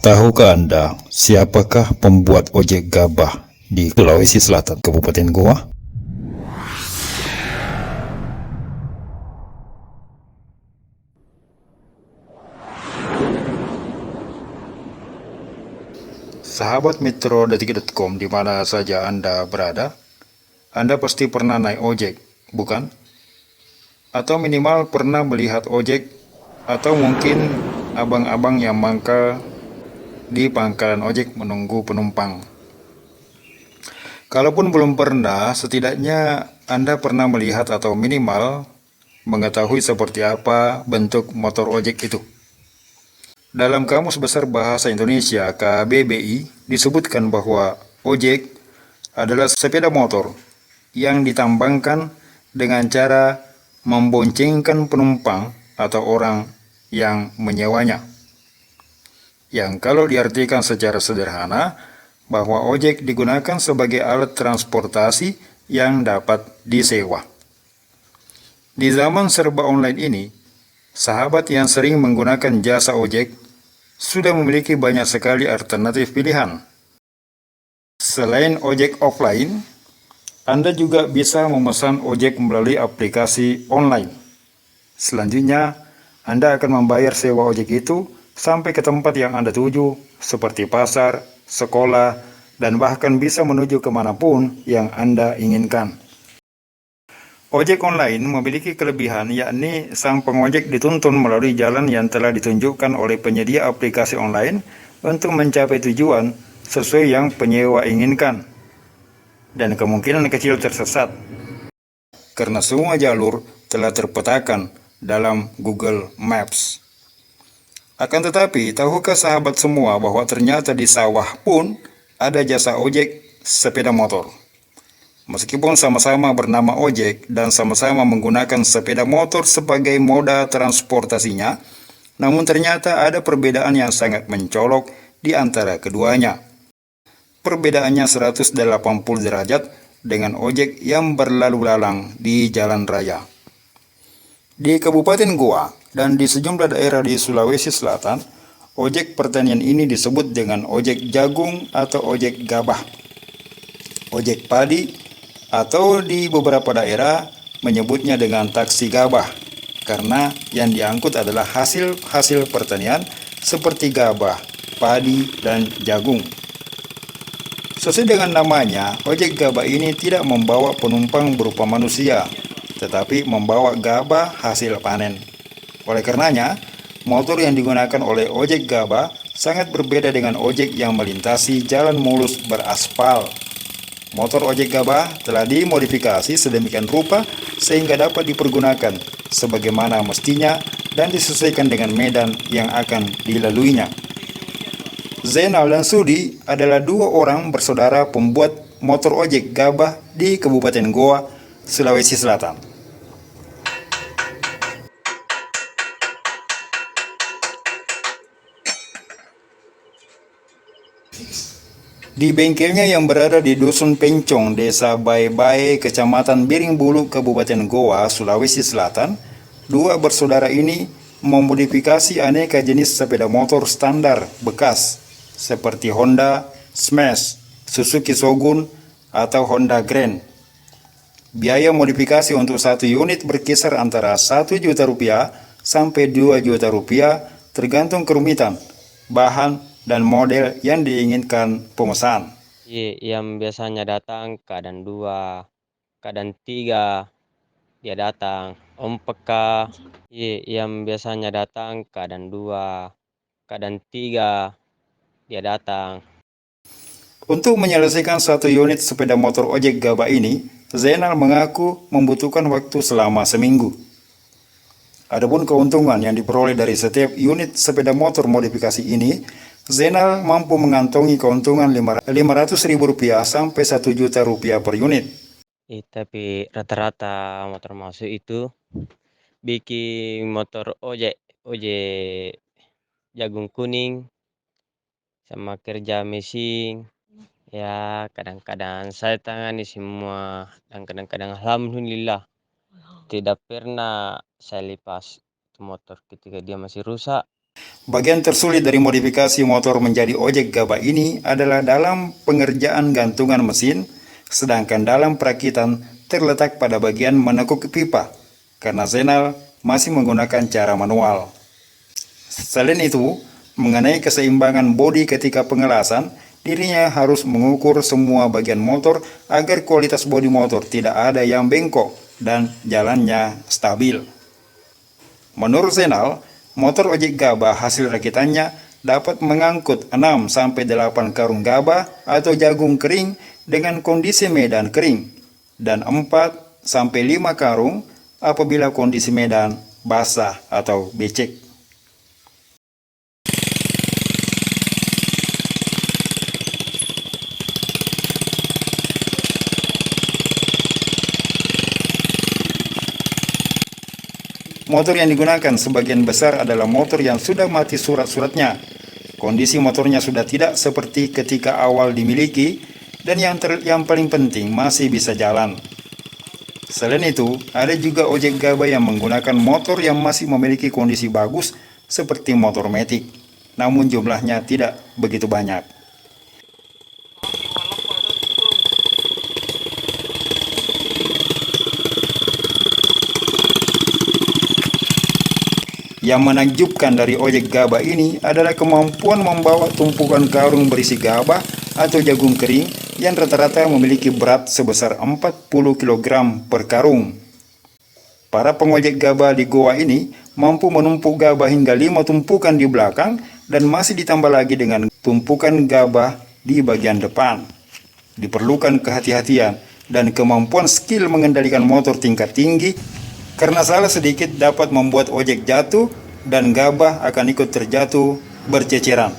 Tahukah Anda siapakah pembuat ojek gabah di Sulawesi Selatan, Kabupaten Goa? Sahabat Metro Detik.com di mana saja Anda berada, Anda pasti pernah naik ojek, bukan? Atau minimal pernah melihat ojek, atau mungkin abang-abang yang mangkal di pangkalan ojek menunggu penumpang. Kalaupun belum pernah, setidaknya Anda pernah melihat atau minimal mengetahui seperti apa bentuk motor ojek itu. Dalam Kamus Besar Bahasa Indonesia KBBI disebutkan bahwa ojek adalah sepeda motor yang ditambangkan dengan cara memboncengkan penumpang atau orang yang menyewanya. Yang kalau diartikan secara sederhana, bahwa ojek digunakan sebagai alat transportasi yang dapat disewa. Di zaman serba online ini, sahabat yang sering menggunakan jasa ojek sudah memiliki banyak sekali alternatif pilihan. Selain ojek offline, Anda juga bisa memesan ojek melalui aplikasi online. Selanjutnya, Anda akan membayar sewa ojek itu sampai ke tempat yang Anda tuju, seperti pasar, sekolah, dan bahkan bisa menuju kemanapun yang Anda inginkan. Ojek online memiliki kelebihan, yakni sang pengojek dituntun melalui jalan yang telah ditunjukkan oleh penyedia aplikasi online untuk mencapai tujuan sesuai yang penyewa inginkan, dan kemungkinan kecil tersesat, karena semua jalur telah terpetakan dalam Google Maps. Akan tetapi, tahukah sahabat semua bahwa ternyata di sawah pun ada jasa ojek sepeda motor? Meskipun sama-sama bernama ojek dan sama-sama menggunakan sepeda motor sebagai moda transportasinya, namun ternyata ada perbedaan yang sangat mencolok di antara keduanya. Perbedaannya 180 derajat dengan ojek yang berlalu lalang di jalan raya. Di Kabupaten Goa dan di sejumlah daerah di Sulawesi Selatan, ojek pertanian ini disebut dengan ojek jagung atau ojek gabah, ojek padi, atau di beberapa daerah menyebutnya dengan taksi gabah, karena yang diangkut adalah hasil pertanian seperti gabah, padi, dan jagung. Sesuai dengan namanya, ojek gabah ini tidak membawa penumpang berupa manusia, tetapi membawa gabah hasil panen. Oleh karenanya, motor yang digunakan oleh ojek gabah sangat berbeda dengan ojek yang melintasi jalan mulus beraspal. Motor ojek gabah telah dimodifikasi sedemikian rupa sehingga dapat dipergunakan sebagaimana mestinya dan disesuaikan dengan medan yang akan dilaluinya. Zainal dan Sudi adalah dua orang bersaudara pembuat motor ojek gabah di Kabupaten Goa, Sulawesi Selatan. Di bengkelnya yang berada di Dusun Pencong, Desa Bae-Bae, Kecamatan Biringbulu, Kabupaten Goa, Sulawesi Selatan, dua bersaudara ini memodifikasi aneka jenis sepeda motor standar bekas seperti Honda Smash, Suzuki Shogun, atau Honda Grand. Biaya modifikasi untuk satu unit berkisar antara 1 juta rupiah sampai 2 juta rupiah tergantung kerumitan, bahan, dan model yang diinginkan pemesan. Yang biasanya datang kadang 2, kadang 3 dia datang. Om peka, yang biasanya datang kadang 2, kadang 3 dia datang. Untuk menyelesaikan satu unit sepeda motor ojek gabah ini, Zainal mengaku membutuhkan waktu selama seminggu. Adapun keuntungan yang diperoleh dari setiap unit sepeda motor modifikasi ini, Zainal mampu mengantongi keuntungan Rp500.000 sampai Rp1 juta per unit. Tapi rata-rata motor masuk itu bikin motor ojek jagung kuning sama kerja mesin. Ya kadang-kadang saya tangani semua dan kadang-kadang alhamdulillah tidak pernah saya lepas motor ketika dia masih rusak. Bagian tersulit dari modifikasi motor menjadi ojek gabah ini adalah dalam pengerjaan gantungan mesin, sedangkan dalam perakitan terletak pada bagian menekuk pipa, karena Zainal masih menggunakan cara manual. Selain itu, mengenai keseimbangan bodi ketika pengelasan, dirinya harus mengukur semua bagian motor agar kualitas bodi motor tidak ada yang bengkok dan jalannya stabil. Menurut Zainal, motor ojek gabah hasil rakitannya dapat mengangkut 6-8 karung gabah atau jagung kering dengan kondisi medan kering, dan 4-5 karung apabila kondisi medan basah atau becek. Motor yang digunakan sebagian besar adalah motor yang sudah mati surat-suratnya. Kondisi motornya sudah tidak seperti ketika awal dimiliki, dan yang paling penting masih bisa jalan. Selain itu, ada juga ojek gabah yang menggunakan motor yang masih memiliki kondisi bagus seperti motor metik, namun jumlahnya tidak begitu banyak. Yang menakjubkan dari ojek gabah ini adalah kemampuan membawa tumpukan karung berisi gabah atau jagung kering yang rata-rata memiliki berat sebesar 40 kg per karung. Para pengojek gabah di goa ini mampu menumpuk gabah hingga 5 tumpukan di belakang dan masih ditambah lagi dengan tumpukan gabah di bagian depan. Diperlukan kehati-hatian dan kemampuan skill mengendalikan motor tingkat tinggi, karena salah sedikit dapat membuat ojek jatuh dan gabah akan ikut terjatuh berceceran,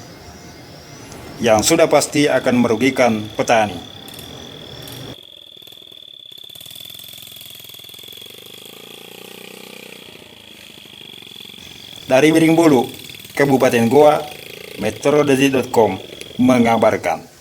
yang sudah pasti akan merugikan petani. Dari Biring Bulu, Kabupaten Goa, meteodetik.com mengabarkan.